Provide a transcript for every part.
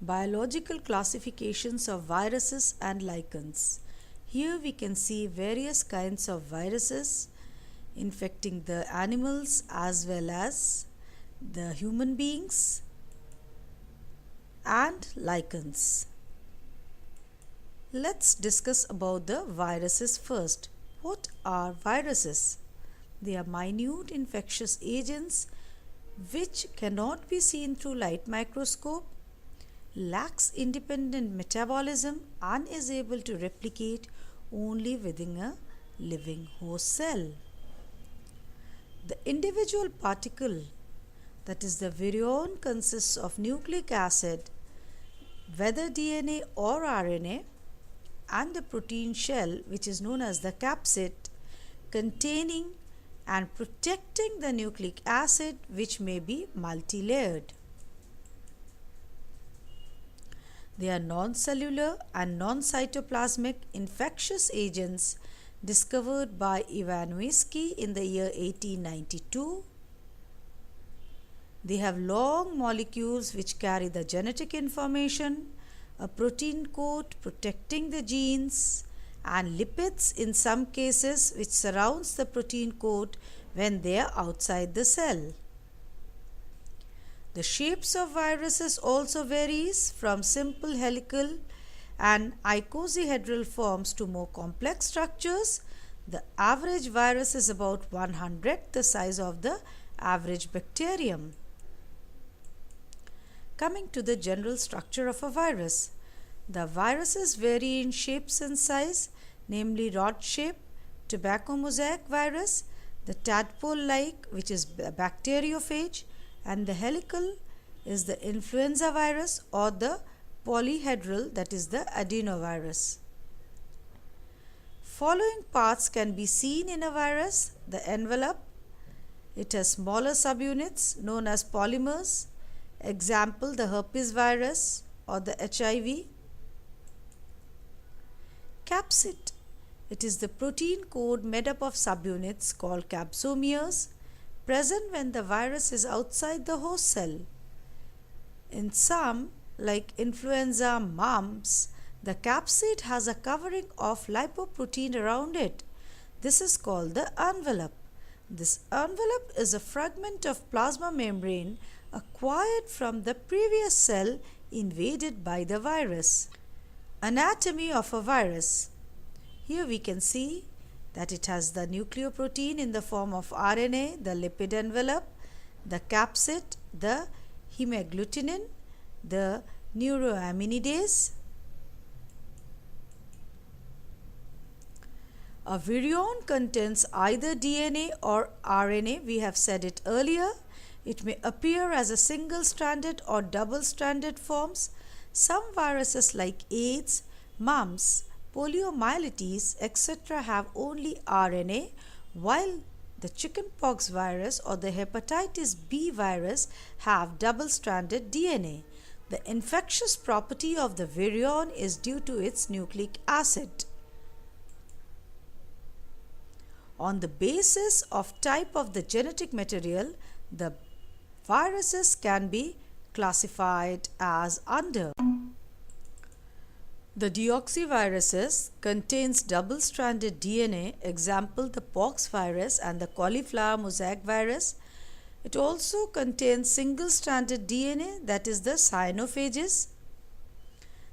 Biological classifications of viruses and lichens. Here we can see various kinds of viruses infecting the animals as well as the human beings and lichens. Let's discuss about the viruses first. What are viruses? They are minute infectious agents which cannot be seen through light microscope, lacks independent metabolism and is able to replicate only within a living host cell. The individual particle, that is the virion, consists of nucleic acid, whether DNA or RNA, and the protein shell, which is known as the capsid, containing and protecting the nucleic acid, which may be multi-layered. They are non-cellular and non-cytoplasmic infectious agents discovered by Ivanovsky in the year 1892. They have long molecules which carry the genetic information, a protein coat protecting the genes, and lipids in some cases which surrounds the protein coat when they are outside the cell. The shapes of viruses also varies from simple helical and icosahedral forms to more complex structures. The average virus is about 1/100 the size of the average bacterium. Coming to the general structure of a virus, the viruses vary in shapes and size, namely rod shape, tobacco mosaic virus, the tadpole-like, which is bacteriophage, and the helical is the influenza virus, or the polyhedral, that is the adenovirus. Following parts can be seen in a virus: the envelope. It has smaller subunits known as polymers. Example, the herpes virus or the HIV. Capsid. It is the protein code made up of subunits called capsomeres, present when the virus is outside the host cell. In some, like influenza, mumps, the capsid has a covering of lipoprotein around it. This is called the envelope. This envelope is a fragment of plasma membrane acquired from the previous cell invaded by the virus. Anatomy of a virus. Here we can see that it has the nucleoprotein in the form of RNA, the lipid envelope, the capsid, the hemagglutinin, the neuroaminidase. A virion contains either DNA or RNA. We have said it earlier. It may appear as a single-stranded or double-stranded forms. Some viruses like AIDS, mumps, poliomyelitis, etc. have only RNA, while the chickenpox virus or the hepatitis B virus have double-stranded DNA. The infectious property of the virion is due to its nucleic acid. On the basis of type of the genetic material, the viruses can be classified as under. The deoxyviruses contains double-stranded DNA, example the pox virus and the cauliflower mosaic virus. It also contains single-stranded DNA, that is the cyanophages.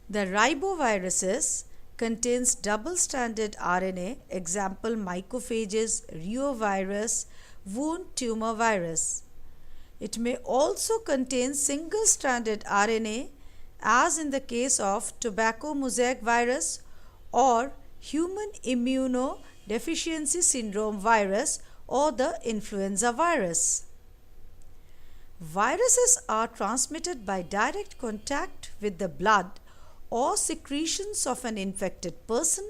The riboviruses contains double-stranded RNA, example mycophages, reovirus, wound tumor virus. It may also contain single-stranded RNA, as in the case of tobacco mosaic virus or human immunodeficiency syndrome virus or the influenza virus. Viruses are transmitted by direct contact with the blood or secretions of an infected person.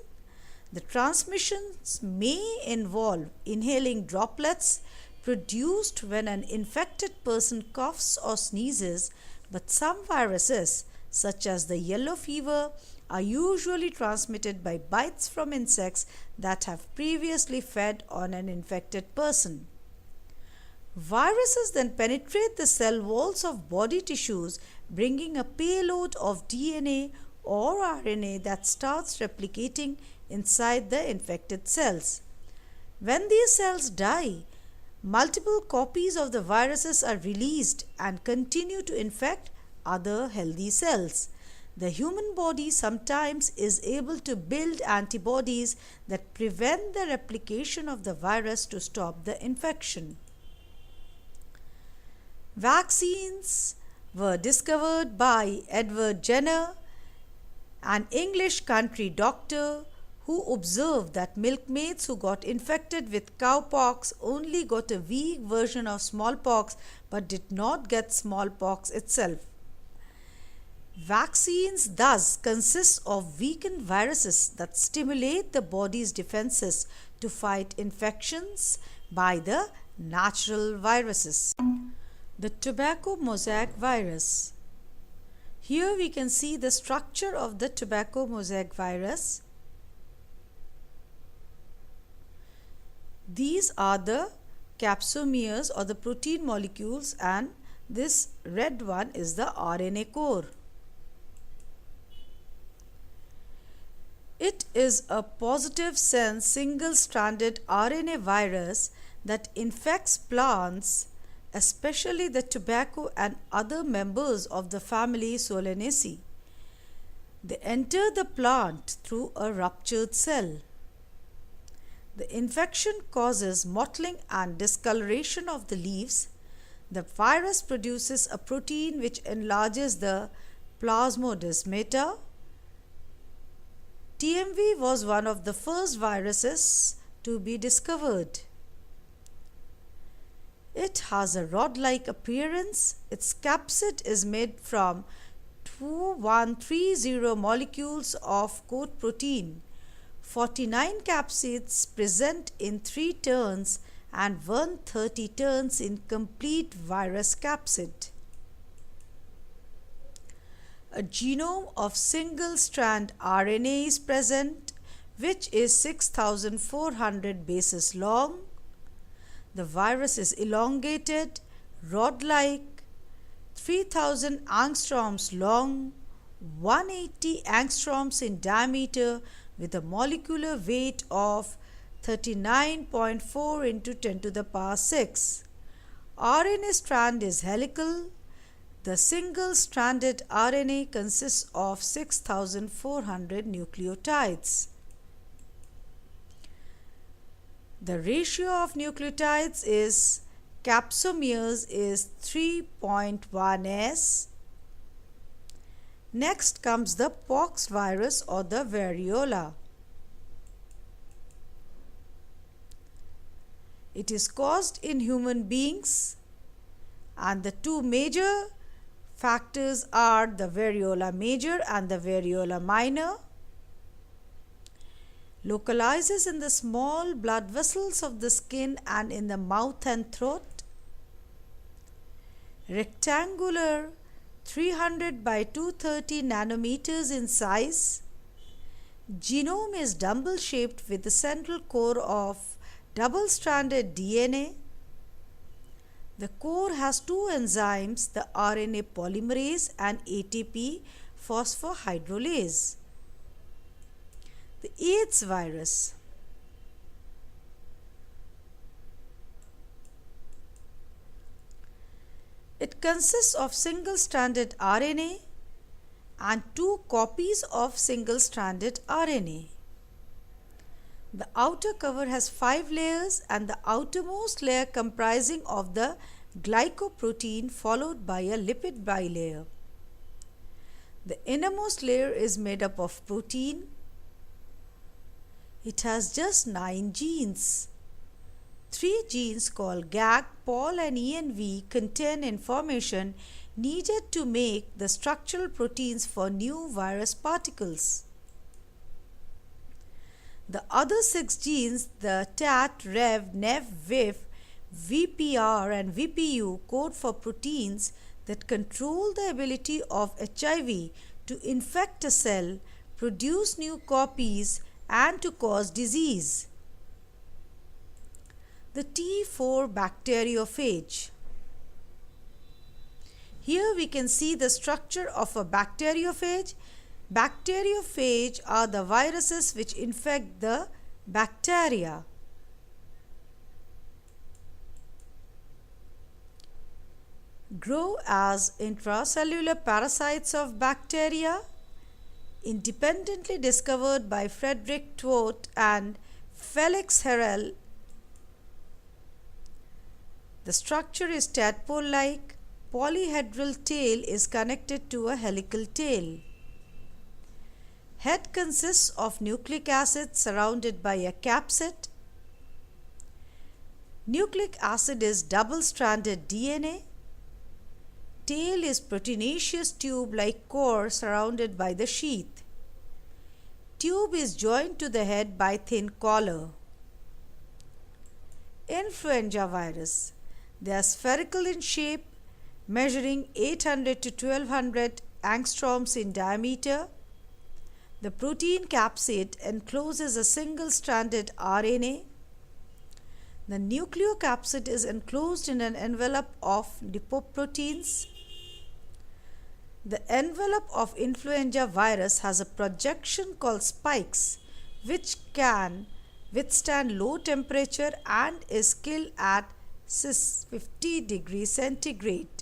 The transmissions may involve inhaling droplets produced when an infected person coughs or sneezes, but some viruses, such as the yellow fever, are usually transmitted by bites from insects that have previously fed on an infected person. Viruses then penetrate the cell walls of body tissues bringing a payload of DNA or RNA that starts replicating inside the infected cells. When these cells die, multiple copies of the viruses are released and continue to infect other healthy cells. The human body sometimes is able to build antibodies that prevent the replication of the virus to stop the infection. Vaccines were discovered by Edward Jenner, an English country doctor who observed that milkmaids who got infected with cowpox only got a weak version of smallpox but did not get smallpox itself. Vaccines thus consist of weakened viruses that stimulate the body's defenses to fight infections by the natural viruses. The tobacco mosaic virus. Here we can see the structure of the tobacco mosaic virus. These are the capsomeres or the protein molecules, and this red one is the RNA core. It is a positive sense single-stranded RNA virus that infects plants, especially the tobacco and other members of the family Solanaceae. They enter the plant through a ruptured cell. The infection causes mottling and discoloration of the leaves. The virus produces a protein which enlarges the plasmodesmata. TMV was one of the first viruses to be discovered. It has a rod-like appearance. Its capsid is made from 2130 molecules of coat protein. 49 capsids present in 3 turns and 130 turns in complete virus capsid. A genome of single-strand RNA is present, which is 6,400 bases long. The virus is elongated, rod-like, 3,000 angstroms long, 180 angstroms in diameter, with a molecular weight of 39.4 into 10 to the power 6. RNA strand is helical. The single-stranded RNA consists of 6,400 nucleotides. The ratio of nucleotides is capsomeres is 3.1s. Next comes the pox virus or the variola. It is caused in human beings, and the two major factors are the variola major and the variola minor. Localizes in the small blood vessels of the skin and in the mouth and throat. Rectangular, 300 by 230 nanometers in size. Genome is dumbbell-shaped with the central core of double-stranded DNA. The core has 2 enzymes, the RNA polymerase and ATP phosphorhydrolase. The AIDS virus. It consists of single-stranded RNA and 2 copies of single-stranded RNA. The outer cover has 5 layers, and the outermost layer comprising of the glycoprotein followed by a lipid bilayer. The innermost layer is made up of protein. It has just 9 genes. 3 genes called GAG, POL and ENV contain information needed to make the structural proteins for new virus particles. The other 6 genes, the TAT, REV, NEV, VIF, VPR and VPU, code for proteins that control the ability of HIV to infect a cell, produce new copies, and to cause disease. The T4 bacteriophage. Here we can see the structure of a bacteriophage. Bacteriophage are the viruses which infect the bacteria. Grow as intracellular parasites of bacteria, independently discovered by Frederick Twote and Felix Herel. The structure is tadpole-like. Polyhedral tail is connected to a helical tail. Head consists of nucleic acid surrounded by a capsid. Nucleic acid is double-stranded DNA. Tail is proteinaceous tube-like core surrounded by the sheath. Tube is joined to the head by thin collar. Influenza virus. They are spherical in shape, measuring 800 to 1200 angstroms in diameter. The protein capsid encloses a single-stranded RNA. The nucleocapsid is enclosed in an envelope of lipoproteins. The envelope of influenza virus has a projection called spikes, which can withstand low temperature and is killed at 50 degrees centigrade.